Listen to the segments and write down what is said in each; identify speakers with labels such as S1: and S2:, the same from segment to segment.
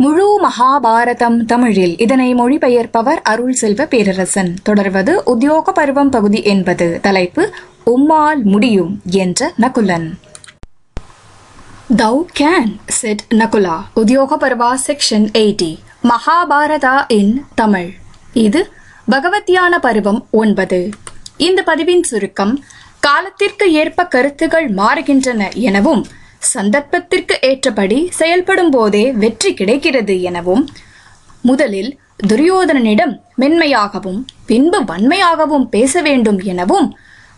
S1: முழு மகாபாரதம் தமிழில் இதனை மொழிபெயர்ப்பவர் அருள் செல்வ பேரரசன். தொடர்வது உத்தியோக பருவம் பகுதி 80. தலைப்பு உம்மால் முடியும் என்ற Nakulan. Thou can, said Nakula. உத்தியோக பருவா செக்ஷன் 80. மகாபாரதா இன் தமிழ். இது பகவத்யான பருவம் 9. இந்த பதிவின் சுருக்கம் காலத்திற்கு ஏற்ப கருத்துகள் மாறுகின்றன எனவும் சந்தர்ப்பத்திற்கு ஏற்றபடி செயல்படும் போதே வெற்றி கிடைக்கிறது எனவும், முதலில் துரியோதனனிடம் மென்மையாகவும் பின்பு வன்மையாகவும் பேச வேண்டும் எனவும்,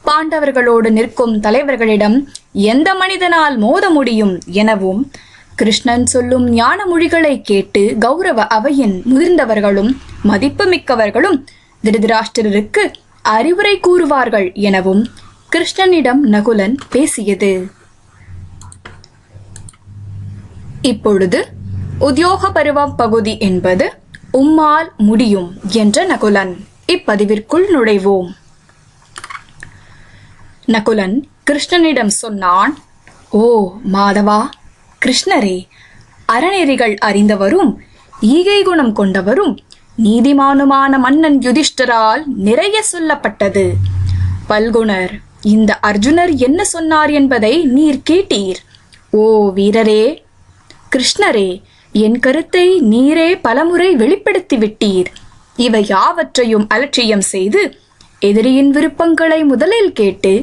S1: பாண்டவர்களோடு நிற்கும் தலைவர்களிடம் எந்த மனிதனால் மோத முடியும் எனவும், கிருஷ்ணன் சொல்லும் ஞான மொழிகளை கேட்டு கௌரவ அவையின் முதிர்ந்தவர்களும் மதிப்புமிக்கவர்களும் திருதராஷ்டிரருக்கு அறிவுரை கூறுவார்கள் எனவும் கிருஷ்ணனிடம் நகுலன் பேசியது. இப்பொழுது உத்தியோக பருவம் பகுதி 80 உம்மால் முடியும் என்ற நகுலன். இப்பதிவிற்குள் நுழைவோம். நகுலன் கிருஷ்ணனிடம் சொன்னான். ஓ மாதவா, கிருஷ்ணரே, அறநெறிகள் அறிந்தவரும் ஈகை குணம் கொண்டவரும் நீதிமானுமான மன்னன் யுதிஷ்டரால் நிறைய சொல்லப்பட்டது. பல்குணர் இந்த அர்ஜுனர் என்ன சொன்னார் என்பதை நீர் கேட்டீர். ஓ வீரரே, கிருஷ்ணரே, என் கருத்தை நீரே பலமுறை வெளிப்படுத்திவிட்டீர். இவை யாவற்றையும் அலட்சியம் செய்து எதிரியின் விருப்பங்களை முதலில் கேட்டு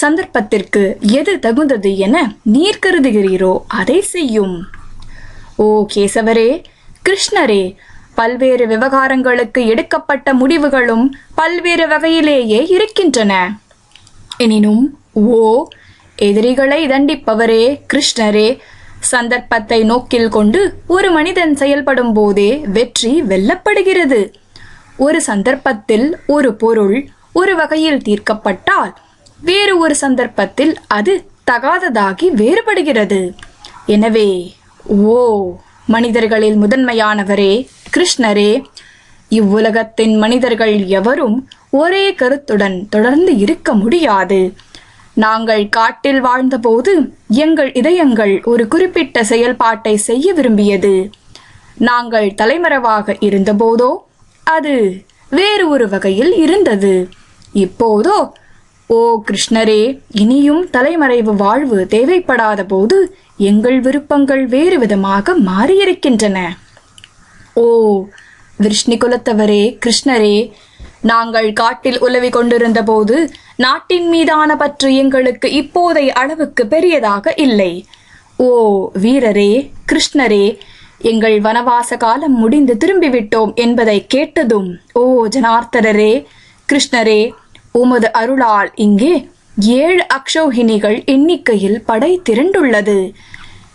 S1: சந்தர்ப்பத்திற்கு எது தகுந்தது என நீர் கருதுகிறீரோ அதை செய்யும். ஓ கேசவரே, கிருஷ்ணரே, பல்வேறு விவகாரங்களுக்கு எடுக்கப்பட்ட முடிவுகளும் பல்வேறு வகையிலேயே இருக்கின்றன. எனினும் ஓ எதிரிகளை தண்டிப்பவரே கிருஷ்ணரே, சந்தர்ப்பத்தை நோக்கில் கொண்டு ஒரு மனிதன் செயல்படும் போதே வெற்றி வெல்லப்படுகிறது. ஒரு சந்தர்ப்பத்தில் ஒரு பொருள் ஒரு வகையில் தீர்க்கப்பட்டால் வேறு ஒரு சந்தர்ப்பத்தில் அது தகாததாகி வேறுபடுகிறது. எனவே ஓ மனிதர்களில் முதன்மையானவரே கிருஷ்ணரே, இவ்வுலகத்தின் மனிதர்கள் எவரும் ஒரே கருத்துடன் தொடர்ந்து இருக்க முடியாது. நாங்கள் காட்டில் வாழ்ந்தபோது எங்கள் இதயங்கள் ஒரு குறிப்பிட்ட செயல்பாட்டை செய்ய விரும்பியது. நாங்கள் தலைமறைவாக இருந்தபோதோ அது வேறு ஒரு வகையில் இருந்தது. இப்போதோ ஓ கிருஷ்ணரே, இனியும் தலைமறைவு வாழ்வு தேவைப்படாத போது எங்கள் விருப்பங்கள் வேறு விதமாக மாறியிருக்கின்றன. ஓ விஷ்ணு குலத்தவரே கிருஷ்ணரே, நாங்கள் காட்டில் உலவி கொண்டிருந்த போது நாட்டின் மீதான பற்று எங்களுக்கு இப்போதைய அளவுக்கு பெரியதாக இல்லை. ஓ வீரரே கிருஷ்ணரே, எங்கள் வனவாச காலம் முடிந்து திரும்பிவிட்டோம் என்பதை கேட்டதும் ஓ ஜனார்த்தனரே கிருஷ்ணரே, உமது அருளால் இங்கே 7 அக்ஷௌஹிணிகள் எண்ணிக்கையில் படை திரண்டுள்ளது.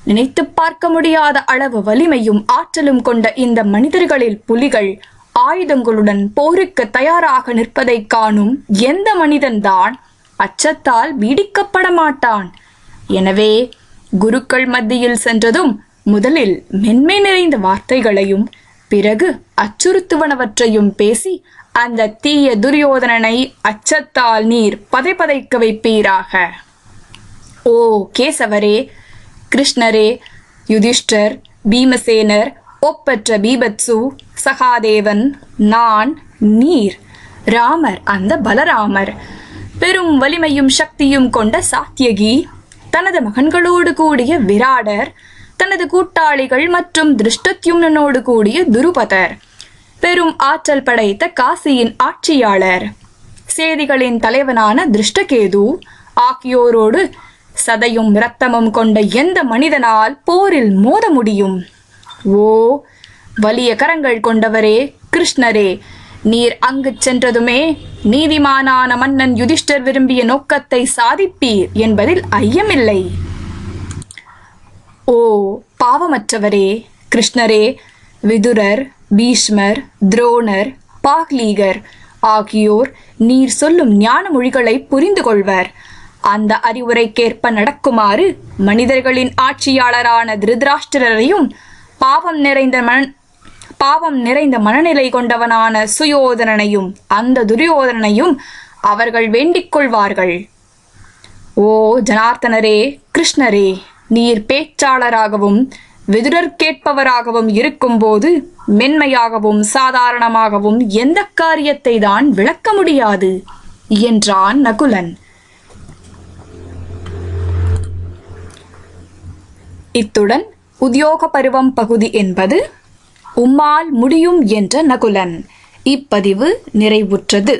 S1: நினைத்து பார்க்க முடியாத அளவு வலிமையும் ஆற்றலும் கொண்ட இந்த மனிதர்களில் புலிகள் ஆயுதங்களுடன் போருக்கு தயாராக நிற்பதை காணும் எந்த மனிதன்தான் அச்சத்தால் பீடிக்கப்பட மாட்டான். எனவே குருக்கள் மத்தியில் சென்றதும் முதலில் மென்மை நிறைந்த வார்த்தைகளையும் பிறகு அச்சுறுத்துவனவற்றையும் பேசி அந்த தீய துரியோதனனை அச்சத்தால் நீர் பதைபதைக்க வைப்பீராக. ஓ கேசவரே, கிருஷ்ணரே, யுதிஷ்டர், பீமசேனர், ஒப்பற்ற பீபத்சு, சகாதேவன், நான், நீர், ராமர், அந்த பலராமர், பெரும் வலிமையும் சக்தியும் கொண்ட சாத்யகி, தனது மகன்களோடு கூடிய விராடர், தனது கூட்டாளிகள் மற்றும் திருஷ்டத்யும்னனோடு கூடிய துருபதர், பெரும் ஆற்றல் படைத்த காசியின் ஆட்சியாளர், சேதிகளின் தலைவனான திருஷ்டகேது ஆகியோரோடு சதையும் இரத்தமும் கொண்ட எந்த மனிதனால் போரில் மோத முடியும்? ஓ வலிய கரங்கள் கொண்டவரே கிருஷ்ணரே, நீர் அங்கு சென்றதுமே நீதிமானான மன்னன் யுதிஷ்டர் விரும்பிய நோக்கத்தை சாதிப்பீர் என்பதில் ஐயமில்லை. ஓ பாவமற்றவரே கிருஷ்ணரே, விதுரர், பீஷ்மர், துரோணர், பாக்லீகர் ஆகியோர் நீர் சொல்லும் ஞான மொழிகளை புரிந்து கொள்வர். அந்த அறிவுரைக்கேற்ப நடக்குமாறு மனிதர்களின் ஆட்சியாளரான திருதராஷ்டிரரையும் பாவம் நிறைந்த மனநிலை கொண்டவனான சுயோதனனையும் அந்த துரியோதனனையும் அவர்கள் வேண்டிக் கொள்வார்கள். ஓ ஜனார்த்தனரே கிருஷ்ணரே, நீர் பேச்சாளராகவும் விதுரர் கேட்பவராகவும் இருக்கும்போது மென்மையாகவும் சாதாரணமாகவும் எந்த காரியத்தை தான் விளக்க முடியாது என்றான் நகுலன். இத்துடன் உத்தியோக பருவம் பகுதி என்பது உம்மால் முடியும் என்ற நகுலன் இப்பதிவு நிறைவுற்றது.